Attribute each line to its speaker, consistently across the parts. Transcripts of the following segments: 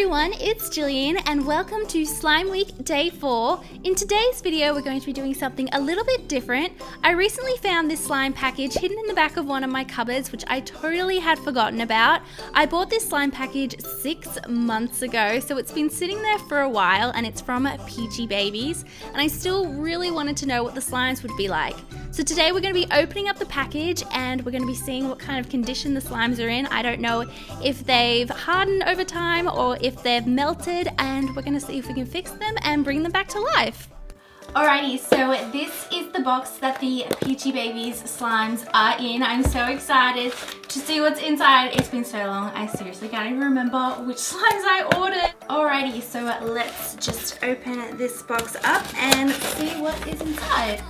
Speaker 1: everyone, it's Gillian and welcome to Slime Week Day 4. In today's video we're going to be doing something a little bit different. I recently found this slime package hidden in the back of one of my cupboards which I totally had forgotten about. I bought this slime package 6 months ago, so it's been sitting there for a while and it's from Peachy Babies and I still really wanted to know what the slimes would be like. So today we're going to be opening up the package and we're going to be seeing what kind of condition the slimes are in. I don't know if they've hardened over time or if they've melted, and we're going to see if we can fix them and bring them back to life. Alrighty, so this is the box that the Peachy Babies slimes are in. I'm so excited to see what's inside. It's been so long, I seriously can't even remember which slimes I ordered. Alrighty, so let's just open this box up and see what is inside.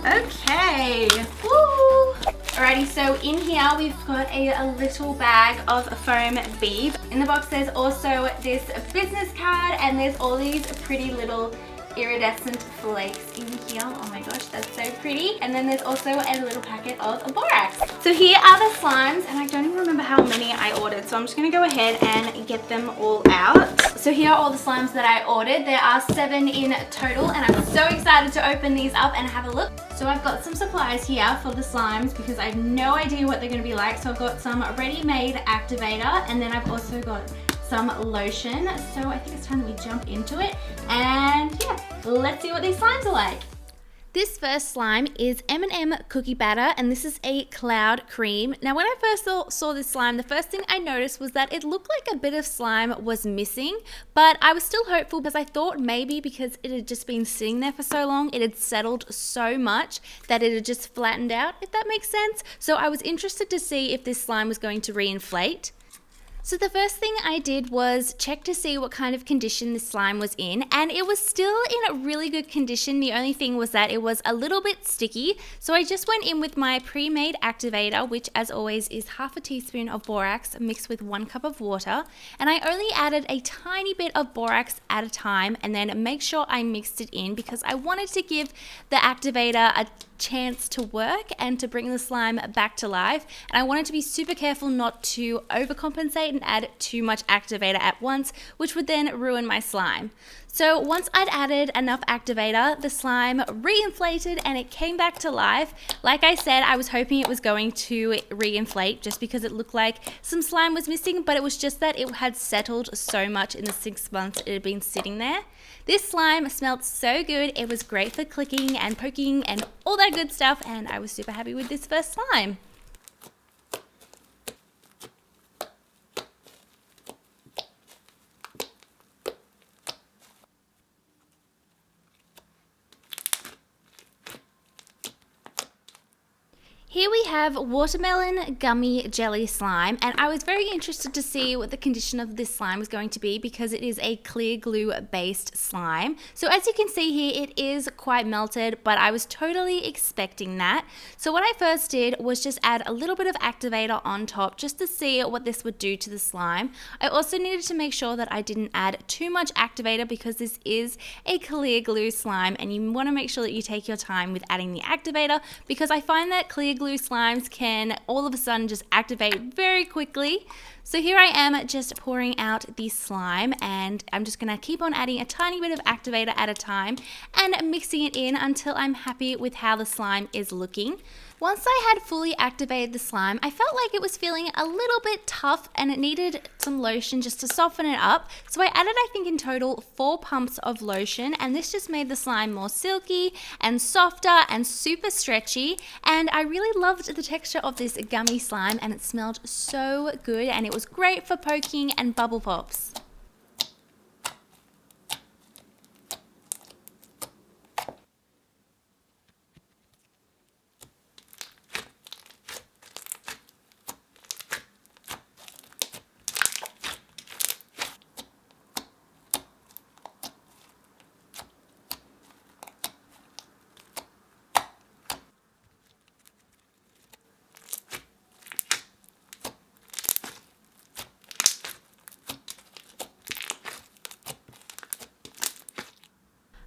Speaker 1: Okay, woo! Alrighty, so in here we've got a little bag of foam beads. In the box there's also this business card and there's all these pretty little iridescent flakes in here. Oh my gosh, that's so pretty. And then there's also a little packet of borax. So here are the slimes, and I don't even remember how many I ordered, so I'm just gonna go ahead and get them all out. So here are all the slimes that I ordered. There are 7 in total, and I'm so excited to open these up and have a look. So I've got some supplies here for the slimes because I have no idea what they're gonna be like. So I've got some ready-made activator, and then I've also got some lotion. So I think it's time that we jump into it, and yeah, let's see what these slimes are like. This first slime is M&M Cookie Batter, and this is a cloud cream. Now when I first saw this slime, the first thing I noticed was that it looked like a bit of slime was missing, but I was still hopeful because I thought maybe because it had just been sitting there for so long, it had settled so much that it had just flattened out, if that makes sense. So I was interested to see if this slime was going to reinflate. So the first thing I did was check to see what kind of condition this slime was in, and it was still in a really good condition. The only thing was that it was a little bit sticky, so I just went in with my pre-made activator, which as always is half a teaspoon of borax mixed with 1 cup of water, and I only added a tiny bit of borax at a time and then make sure I mixed it in because I wanted to give the activator a chance to work and to bring the slime back to life, and I wanted to be super careful not to overcompensate and add too much activator at once, which would then ruin my slime. So once I'd added enough activator, the slime reinflated and it came back to life. Like I said, I was hoping it was going to reinflate just because it looked like some slime was missing, but it was just that it had settled so much in the 6 months it had been sitting there. This slime smelled so good. It was great for clicking and poking and all that good stuff, and I was super happy with this first slime. Here we have watermelon gummy jelly slime, and I was very interested to see what the condition of this slime was going to be because it is a clear glue based slime. So as you can see here, it is quite melted, but I was totally expecting that. So what I first did was just add a little bit of activator on top just to see what this would do to the slime. I also needed to make sure that I didn't add too much activator because this is a clear glue slime and you want to make sure that you take your time with adding the activator because I find that clear glue slimes can all of a sudden just activate very quickly. So here I am just pouring out the slime, and I'm just going to keep on adding a tiny bit of activator at a time and mixing it in until I'm happy with how the slime is looking. Once I had fully activated the slime, I felt like it was feeling a little bit tough and it needed some lotion just to soften it up. So I added, I think in total, 4 pumps of lotion, and this just made the slime more silky and softer and super stretchy. And I really loved the texture of this gummy slime, and it smelled so good and it was great for poking and bubble pops.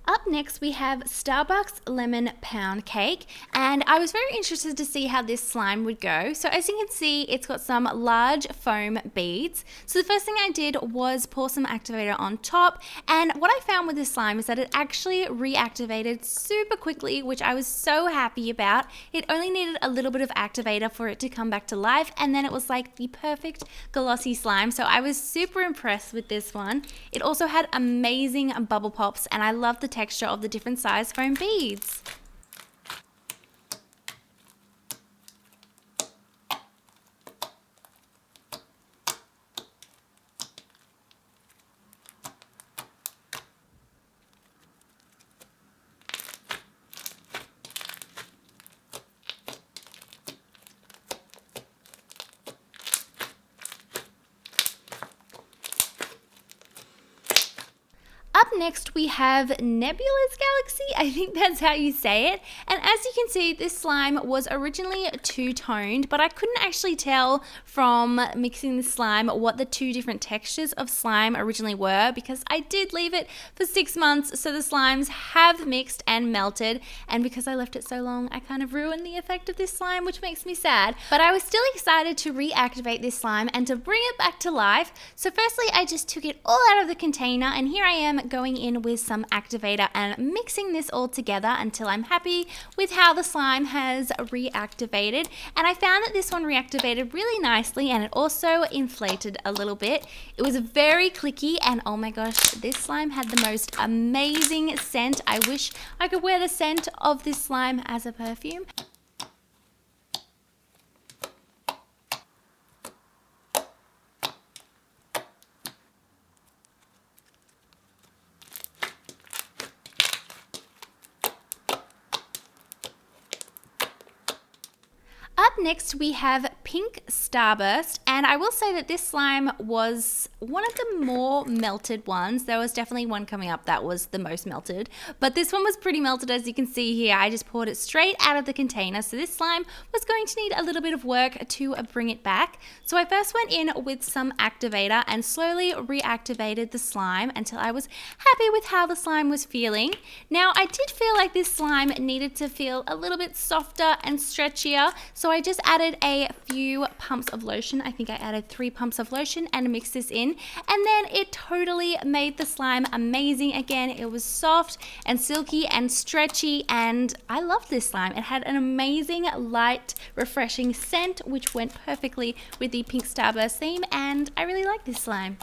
Speaker 1: Up next we have Starbucks Lemon Pound Cake, and I was very interested to see how this slime would go. So as you can see, it's got some large foam beads. So the first thing I did was pour some activator on top, and what I found with this slime is that it actually reactivated super quickly, which I was so happy about. It only needed a little bit of activator for it to come back to life, and then it was like the perfect glossy slime. So I was super impressed with this one. It also had amazing bubble pops, and I love the texture of the different size foam beads. Up next we have Nebula's Galaxy, I think that's how you say it. And as you can see, this slime was originally two-toned, but I couldn't actually tell from mixing the slime what the two different textures of slime originally were, because I did leave it for 6 months, so the slimes have mixed and melted, and because I left it so long, I kind of ruined the effect of this slime, which makes me sad. But I was still excited to reactivate this slime and to bring it back to life. So firstly, I just took it all out of the container, and here I am going in with some activator and mixing this all together until I'm happy with how the slime has reactivated. And I found that this one reactivated really nicely, and it also inflated a little bit. It was very clicky, and oh my gosh, this slime had the most amazing scent. I wish I could wear the scent of this slime as a perfume. Up next we have Pink Starburst, and I will say that this slime was one of the more melted ones. There was definitely one coming up that was the most melted, but this one was pretty melted, as you can see here. I just poured it straight out of the container, so this slime was going to need a little bit of work to bring it back. So I first went in with some activator and slowly reactivated the slime until I was happy with how the slime was feeling. Now I did feel like this slime needed to feel a little bit softer and stretchier, so I just added a few pumps of lotion. I think I added 3 pumps of lotion and mixed this in, and then it totally made the slime amazing again. It was soft and silky and stretchy, and I love this slime. It had an amazing light refreshing scent which went perfectly with the Pink Starburst theme, and I really like this slime.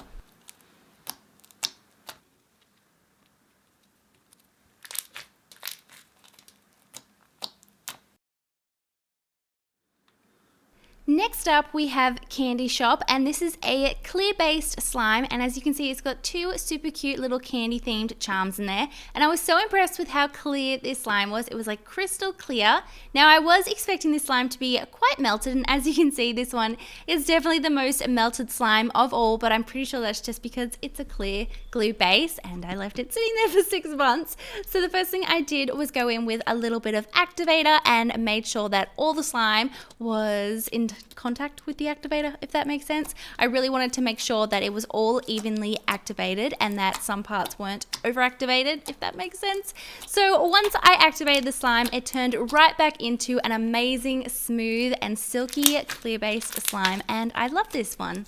Speaker 1: Next up we have Candy Shop, and this is a clear based slime, and as you can see it's got 2 super cute little candy themed charms in there, and I was so impressed with how clear this slime was. It was like crystal clear. Now I was expecting this slime to be quite melted, and as you can see this one is definitely the most melted slime of all, but I'm pretty sure that's just because it's a clear glue base and I left it sitting there for 6 months. So the first thing I did was go in with a little bit of activator and made sure that all the slime was in contact with the activator, if that makes sense. I really wanted to make sure that it was all evenly activated and that some parts weren't overactivated, if that makes sense. So once I activated the slime, it turned right back into an amazing, smooth and silky clear based slime, and I love this one.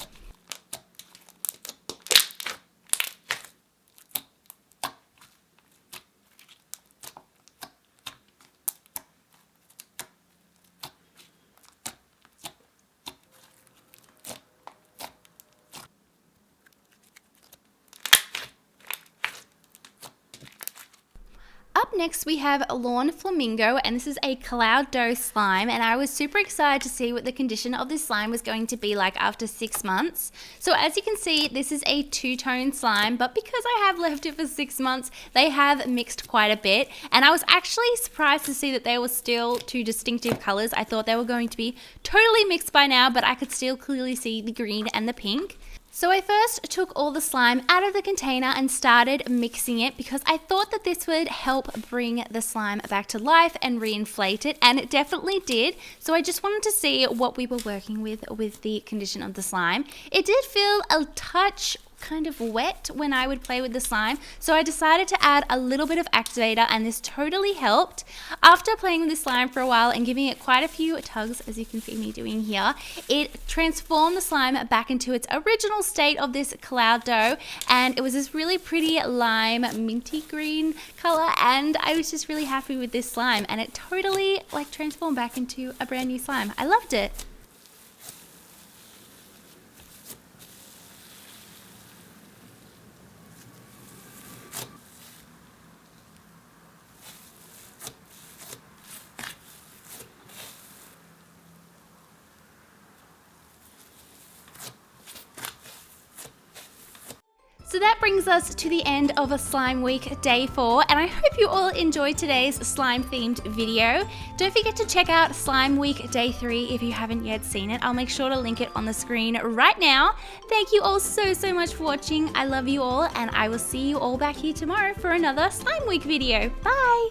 Speaker 1: Up next we have Lawn Flamingo, and this is a cloud dough slime, and I was super excited to see what the condition of this slime was going to be like after 6 months. So as you can see, this is a 2-tone slime, but because I have left it for 6 months, they have mixed quite a bit, and I was actually surprised to see that they were still 2 distinctive colors. I thought they were going to be totally mixed by now, but I could still clearly see the green and the pink. So I first took all the slime out of the container and started mixing it because I thought that this would help bring the slime back to life and reinflate it, and it definitely did. So I just wanted to see what we were working with the condition of the slime. It did feel a touch kind of wet when I would play with the slime. So I decided to add a little bit of activator, and this totally helped. After playing with this slime for a while and giving it quite a few tugs, as you can see me doing here, it transformed the slime back into its original state of this cloud dough, and it was this really pretty lime minty green color, and I was just really happy with this slime, and it totally like transformed back into a brand new slime. I loved it. So that brings us to the end of a Slime Week Day 4, and I hope you all enjoyed today's slime themed video. Don't forget to check out Slime Week Day 3 if you haven't yet seen it. I'll make sure to link it on the screen right now. Thank you all so much for watching. I love you all, and I will see you all back here tomorrow for another Slime Week video. Bye!